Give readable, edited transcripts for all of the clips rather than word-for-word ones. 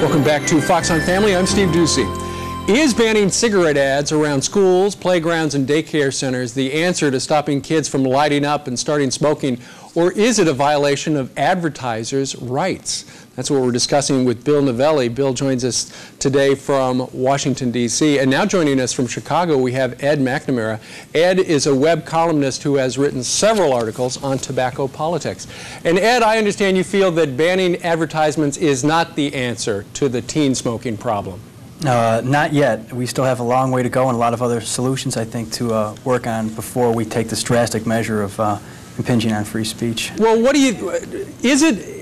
Welcome back to Fox on Family. I'm Steve Ducey. Is banning cigarette ads around schools, playgrounds, and daycare centers the answer to stopping kids from lighting up and starting smoking, or is it a violation of advertisers' rights? That's what we're discussing with Bill Novelli. Bill joins us today from Washington, D.C. And now joining us from Chicago, we have Ed McNamara. Ed is a web columnist who has written several articles on tobacco politics. And Ed, I understand you feel that banning advertisements is not the answer to the teen smoking problem. Not yet. We still have a long way to go and a lot of other solutions, I think, to work on before we take this drastic measure of impinging on free speech. Well, what do you, is it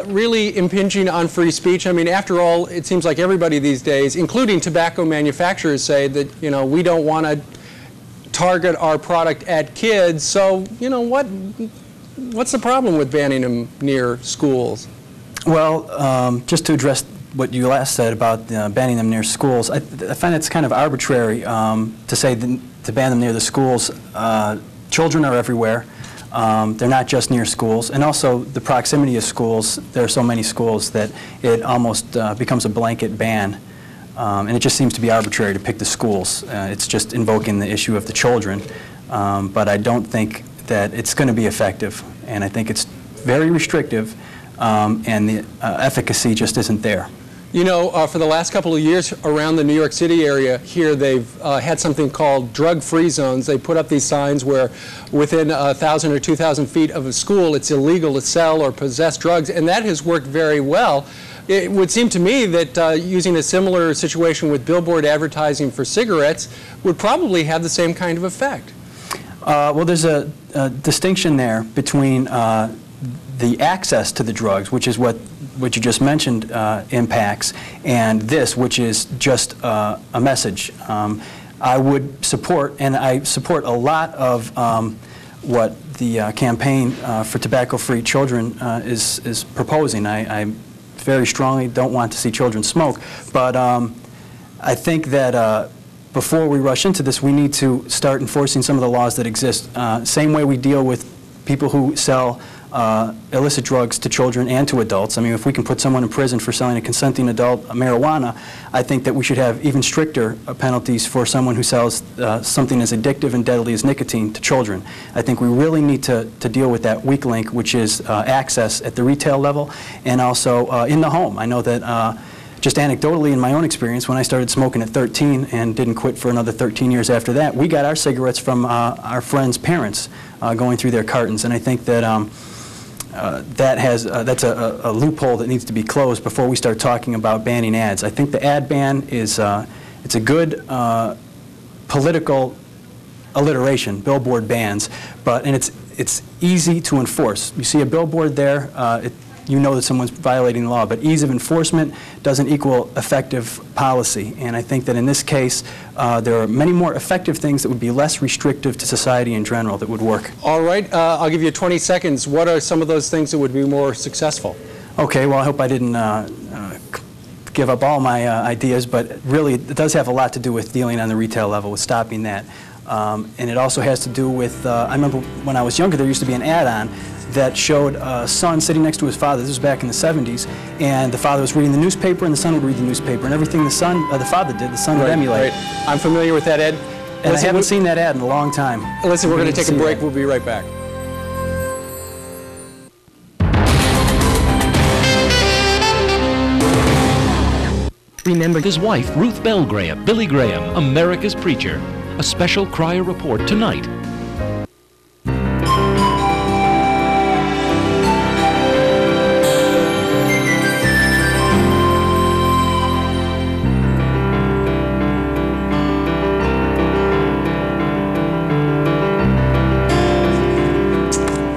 really impinging on free speech? I mean, after all, it seems like everybody these days, including tobacco manufacturers, say that, you know, we don't want to target our product at kids. So, you know, what's the problem with banning them near schools? Well, just to address what you last said about banning them near schools, I find it's kind of arbitrary to say to ban them near the schools. Children are everywhere. They're not just near schools, and also the proximity of schools. There are so many schools that it almost becomes a blanket ban, and it just seems to be arbitrary to pick the schools. It's just invoking the issue of the children, but I don't think that it's going to be effective, and I think it's very restrictive, and the efficacy just isn't there. You know, for the last couple of years around the New York City area here, they've had something called drug-free zones. They put up these signs where within 1,000 or 2,000 feet of a school, it's illegal to sell or possess drugs, and that has worked very well. It would seem to me that using a similar situation with billboard advertising for cigarettes would probably have the same kind of effect. Well, there's a distinction there between the access to the drugs, which is what you just mentioned impacts, and this, which is just a message. I would support, and I support a lot of what the campaign for tobacco-free children is proposing. I very strongly don't want to see children smoke, but I think that before we rush into this, we need to start enforcing some of the laws that exist. Same way we deal with people who sell illicit drugs to children and to adults. I mean, if we can put someone in prison for selling a consenting adult marijuana, I think that we should have even stricter penalties for someone who sells something as addictive and deadly as nicotine to children. I think we really need to deal with that weak link, which is access at the retail level and also in the home. I know that just anecdotally, in my own experience, when I started smoking at 13 and didn't quit for another 13 years after that, we got our cigarettes from our friends' parents going through their cartons, and I think that that's a loophole that needs to be closed before we start talking about banning ads. I think the ad ban is it's a good political alliteration, billboard bans, and it's easy to enforce. You see a billboard there, you know that someone's violating the law, but ease of enforcement doesn't equal effective policy. And I think that in this case, there are many more effective things that would be less restrictive to society in general that would work. All right, I'll give you 20 seconds. What are some of those things that would be more successful? Okay, well, I hope I didn't give up all my ideas, but really it does have a lot to do with dealing on the retail level, with stopping that. And it also has to do with, I remember when I was younger, there used to be an ad-on that showed a son sitting next to his father. This was back in the 70s, and the father was reading the newspaper, and the son would read the newspaper, and everything the father did, the son would emulate. Right. I'm familiar with that, Ed. And I haven't seen that ad in a long time. Listen, we're going to take a break. We'll be right back. Remembered his wife, Ruth Bell Graham, Billy Graham, America's Preacher. A special Crier Report tonight.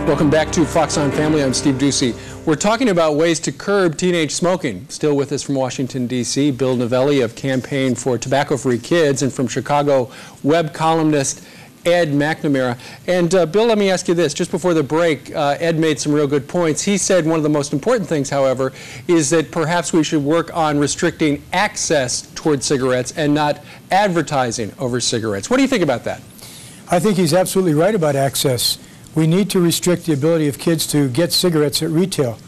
Welcome back to Fox on Family. I'm Steve Ducey. We're talking about ways to curb teenage smoking. Still with us from Washington, D.C., Bill Novelli of Campaign for Tobacco-Free Kids, and from Chicago, web columnist Ed McNamara. And Bill, let me ask you this. Just before the break, Ed made some real good points. He said one of the most important things, however, is that perhaps we should work on restricting access toward cigarettes and not advertising over cigarettes. What do you think about that? I think he's absolutely right about access. We need to restrict the ability of kids to get cigarettes at retail.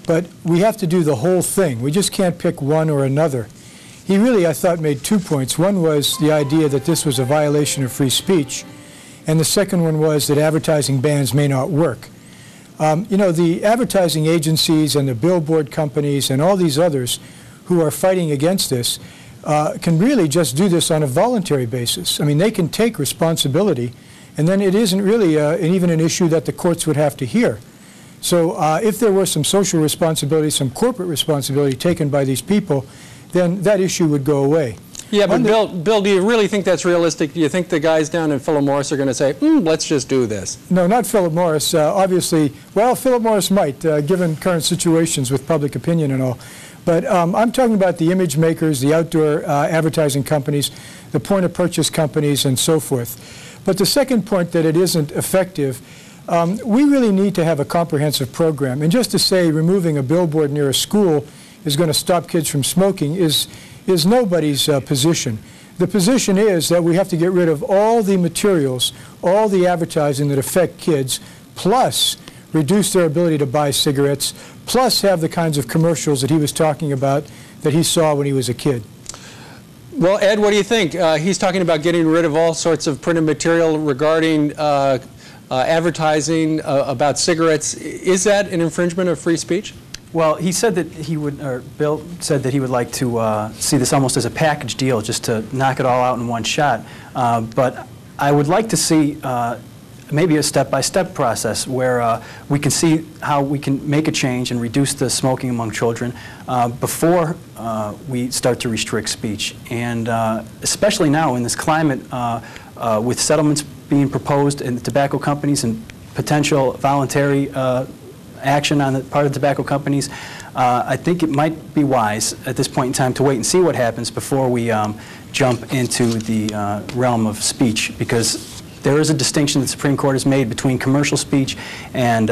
but we have to do the whole thing. We just can't pick one or another. He really, I thought, made 2 points. One was the idea that this was a violation of free speech, and the second one was that advertising bans may not work. You know, the advertising agencies and the billboard companies and all these others who are fighting against this can really just do this on a voluntary basis. I mean, they can take responsibility, and then it isn't really even an issue that the courts would have to hear. So if there were some social responsibility, some corporate responsibility taken by these people, then that issue would go away. Yeah, but Bill, do you really think that's realistic? Do you think the guys down in Philip Morris are going to say, let's just do this? No, not Philip Morris. Obviously, well, Philip Morris might, given current situations with public opinion and all. But I'm talking about the image makers, the outdoor advertising companies, the point-of-purchase companies, and so forth. But the second point that it isn't effective, we really need to have a comprehensive program. And just to say removing a billboard near a school is going to stop kids from smoking is nobody's position. The position is that we have to get rid of all the materials, all the advertising that affect kids, plus reduce their ability to buy cigarettes, plus have the kinds of commercials that he was talking about that he saw when he was a kid. Well, Ed, what do you think? He's talking about getting rid of all sorts of printed material regarding advertising about cigarettes. Is that an infringement of free speech? Well, he said that he would, or Bill said that he would like to see this almost as a package deal, just to knock it all out in one shot. But I would like to see maybe a step-by-step process where we can see how we can make a change and reduce the smoking among children before we start to restrict speech. And especially now in this climate with settlements being proposed in the tobacco companies and potential voluntary action on the part of the tobacco companies, I think it might be wise at this point in time to wait and see what happens before we jump into the realm of speech, because there is a distinction the Supreme Court has made between commercial speech and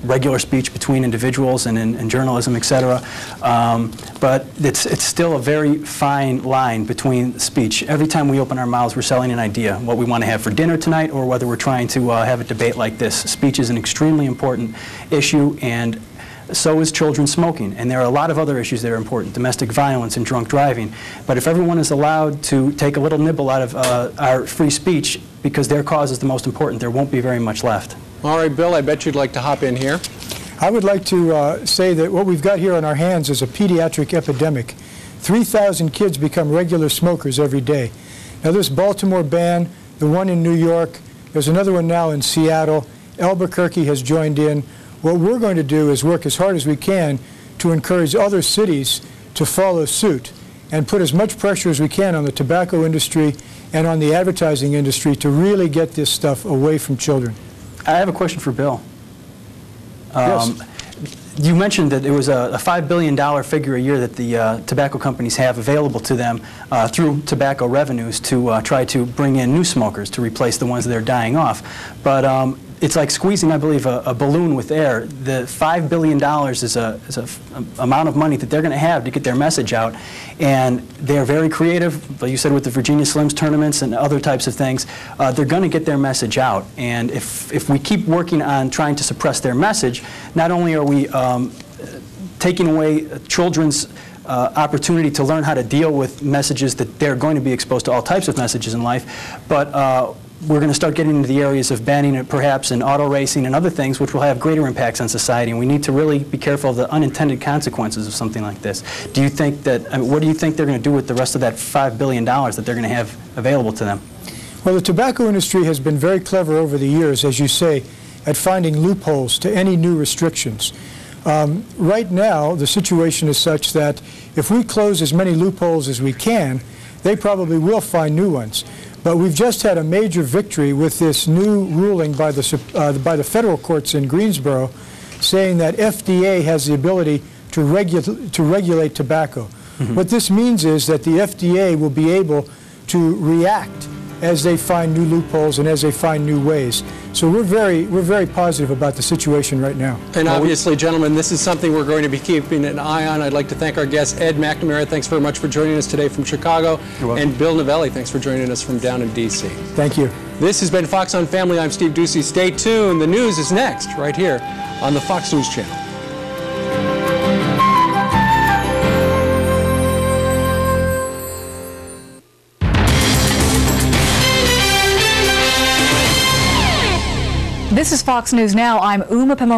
regular speech between individuals and in journalism, etc. But it's still a very fine line between speech. Every time we open our mouths, we're selling an idea, what we want to have for dinner tonight, or whether we're trying to have a debate like this. Speech is an extremely important issue, and so is children smoking. And there are a lot of other issues that are important, domestic violence and drunk driving. But if everyone is allowed to take a little nibble out of our free speech, because their cause is the most important, there won't be very much left. All right, Bill, I bet you'd like to hop in here. I would like to say that what we've got here on our hands is a pediatric epidemic. 3,000 kids become regular smokers every day. Now, this Baltimore ban, the one in New York, there's another one now in Seattle. Albuquerque has joined in. What we're going to do is work as hard as we can to encourage other cities to follow suit and put as much pressure as we can on the tobacco industry and on the advertising industry to really get this stuff away from children. I have a question for Bill. Yes. You mentioned that it was a $5 billion figure a year that the tobacco companies have available to them through tobacco revenues to try to bring in new smokers to replace the ones that are dying off. But it's like squeezing, I believe, a balloon with air. The $5 billion is an amount of money that they're going to have to get their message out. And they're very creative, like you said, with the Virginia Slims tournaments and other types of things. They're going to get their message out. And if we keep working on trying to suppress their message, not only are we taking away children's opportunity to learn how to deal with messages that they're going to be exposed to all types of messages in life, but we're going to start getting into the areas of banning it perhaps in auto racing and other things which will have greater impacts on society, and we need to really be careful of the unintended consequences of something like this. Do you think that, what do you think they're going to do with the rest of that $5 billion that they're going to have available to them? Well, the tobacco industry has been very clever over the years, as you say, at finding loopholes to any new restrictions. Right now, the situation is such that if we close as many loopholes as we can, they probably will find new ones. But we've just had a major victory with this new ruling by the federal courts in Greensboro saying that FDA has the ability to regulate tobacco. Mm-hmm. What this means is that the FDA will be able to react as they find new loopholes and as they find new ways. So we're very positive about the situation right now. And obviously, gentlemen, this is something we're going to be keeping an eye on. I'd like to thank our guest, Ed McNamara. Thanks very much for joining us today from Chicago. You're welcome. And Bill Novelli, thanks for joining us from down in D.C. Thank you. This has been Fox on Family. I'm Steve Ducey. Stay tuned. The news is next, right here on the Fox News Channel. This is Fox News Now. I'm Uma Pemar.